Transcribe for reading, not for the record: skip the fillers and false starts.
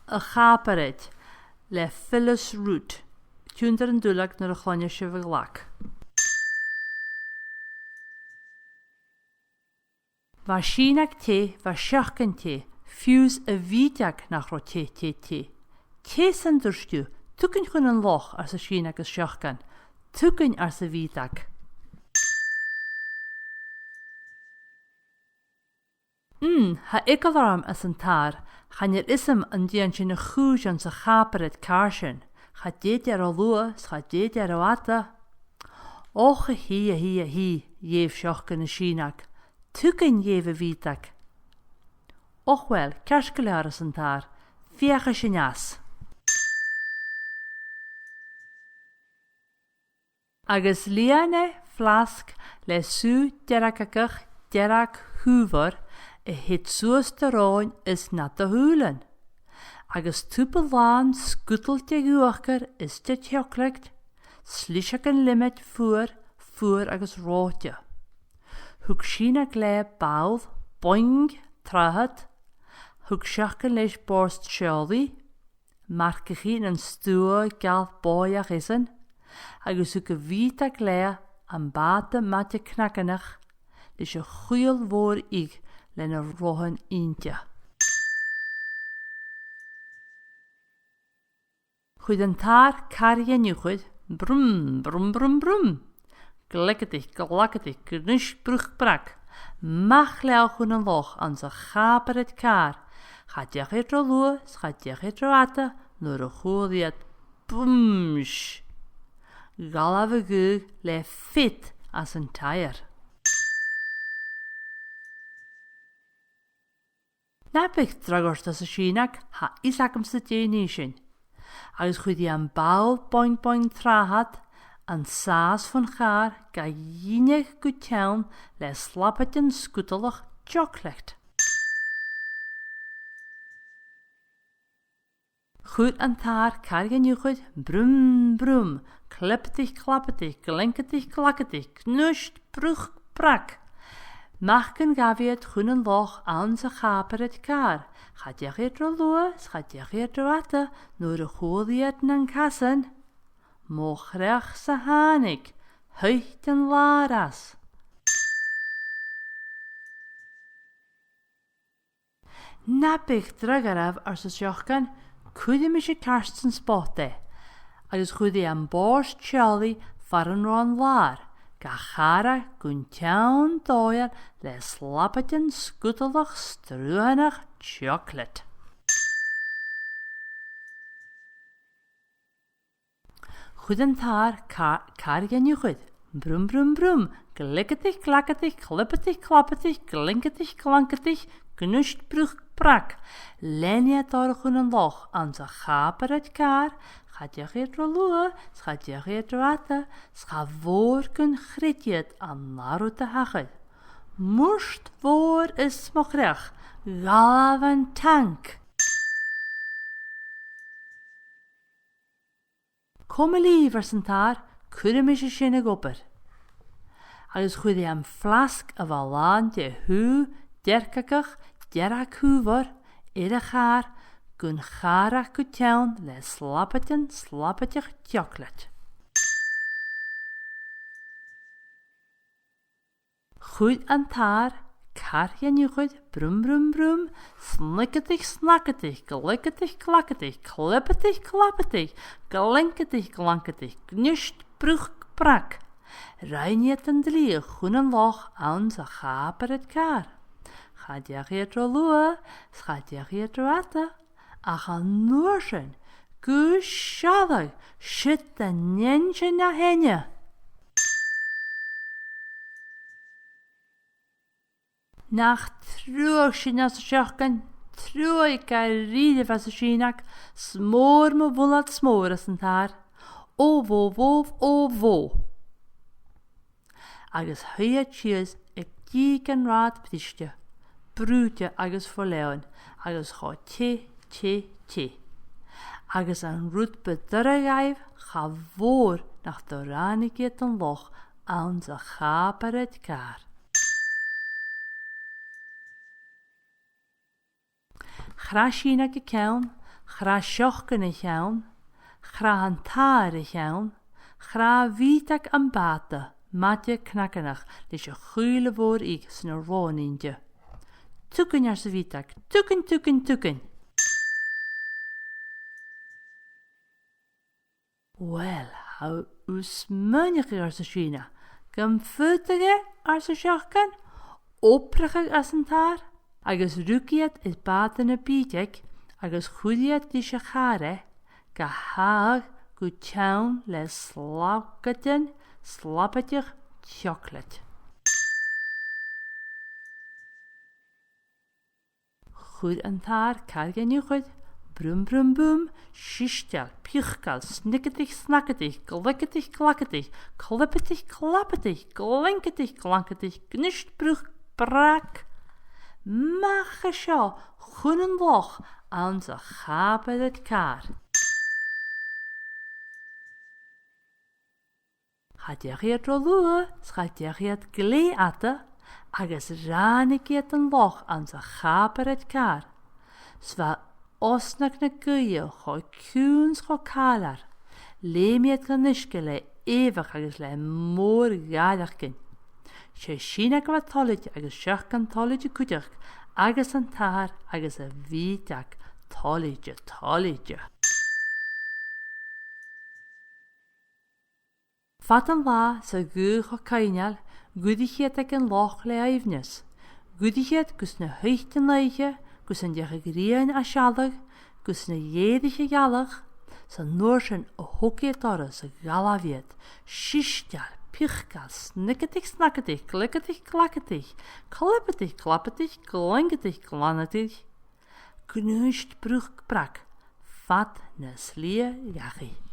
A Chàparaid, le Phyllis Root, túndar an dúlag nar a chláine se bh ghlach. Bha sínach té, bha seachcan té, fiús a bhídeach nach ró té. Té san dúrstú, tucann chun an loch ar sa sínach is seachcan, tucann ar sa bhídeach. Ha icalarm as an tar, chanir isam an dian sin a chúis an sa Chàparaid carsin, cha déad ar a lua, cha déad ar a wata. Ocha hí, jéh seachcan a sínach, tucann jéh a bhídeach. Och wel, cerscoile as an tar, fiacha sin as. Agus líane flasc le sú dearacach dearach húvar a hit suas de ráin is na de húlan. Agus túpa lán scutal de gúachar is de teoclacht, slíseach an limit fuair agus ráte. Thug sínach le báð, boing, trahad, thug seachcan leis borst seolaí, marcachín an stúa gal bóiach isan, agus thug a bhíteach le an báta mate knacanach, leis a chuil mhór ig lena rohan ínte. Chud an tar caria nuchud, brum, glecatich, gnis bruch brak, mach leo chun an loch an sa Chàparaid car, cha deach dro lua, cha deach dro ata, nuair a chúliad, bumsh. Galaf a gug le fit as an tair. Napich dragort as a sínach ha isacham sa déní sin, agus chudí an báil boing trahad, an sás van char ga dhéinech go teann le slappatin scutalach jochlecht. Chud an tar cargan nuchud, brum, klapatich, glenkatich, klakatich, knusht, bruch, brak. Machcan gafiad chun an loch an sa Chàparaid car, cha deach dro lua, cha deach dro ata, nuair a chóliad nan casan. Mochreach sa hánig, huicht an láras. Napich dragaraf ar sa seachcan, cúdi mi sé karsten spotte, agus chudi an borst seolaí far an rán lár, ga chara gun teann dóir le slappatin scutalach strúhanach chocolate. Chud an tar cargan nuchud, brum, glikatich, klakatich, klapatich, glinkatich, gnusht bruch brak, lenia dar chun an loch an sa Chàparaid car, cha deach dro lua, cha deach dro ata, cha mhór gun chridiad an narú a hachad. Múst mhór is mochreach, galaf an tank. Kom líf ar san tar, cúda mi sé sin a gopar. Agus chudi an flask a bha lán de hú, dearcacach, dearach húvar, a char, gun charach go teann le slappateach chocolate. Chud an tar, carja nuchud, brum, snackatich, glikatich, klakatich, klapatich, glinkatich, gnusht, bruch, brak. Reiniet an dlí chun an loch an sa Chàparaid car. Cha deach dro lua, cha deach dro ata, a cha nuair sin, gu seadag, sit a nensin na henne. Nach trúach sin as a seachcan, trúach ga rídeh as a sínach, smór mo bhulad smór as an tar, ó bhó. Agus huiad sias ag díg an rád ptiste, brúte agus forleon, agus chá té. Agus an rúd beduragaibh cha mhór nach do ránigiad an loch an sa Chàparaid car. Chrasína go ceann, gra siochgan ich iawn, gra an taar ich iawn, gra vitak am bata, matje knakkenach, leis je chuile voor ik sna roon indje. Tuken ar sa vitak, tuken, tuken, tuken. Wel, hou usmunnig ar sa China, gam futige ar sa siochgan, oprachig as an taar, agus rukiet is bata na bítek, agus chudiet di se chare, ga haag go tjaun le slappetig chocolate. Goed an taar, kargen je goed, brum brum boom, shistel, pichkal, snikketig snakketig, glikketig klakketig, klippetig klappetig, glinketig klanketig, gnistbrug brak. Mache sjo, goeden loch aan ze gapen het kaar. Gaat je hier trolloe, schat je hier glee atte, agus ranig het een loch aan ze gapen het kaar. Zwa osnak na guie, gooi kuens gooi kalar. Leem je het ganiskele, eeuwig agus le moor gaderkin. Sé sína go tollide agus seach gan tollide cuideach, agus an taar agus a bhíteach tollide, tollide. Fat an lá sa gúch o caineal, gúdichéad ag an loch le aifnes. Gúdichéad gus na huichten leiche, gus an deach grían a sealag, gus na dhéidige galach, sa nóir sin o hokéad orra sa galaviad, sisteal, pichkal, snikketig snakketig, klikketig klakketig, klippetig klappetig, glinketig glannetig, knuist brug brak, vat na slie jachi.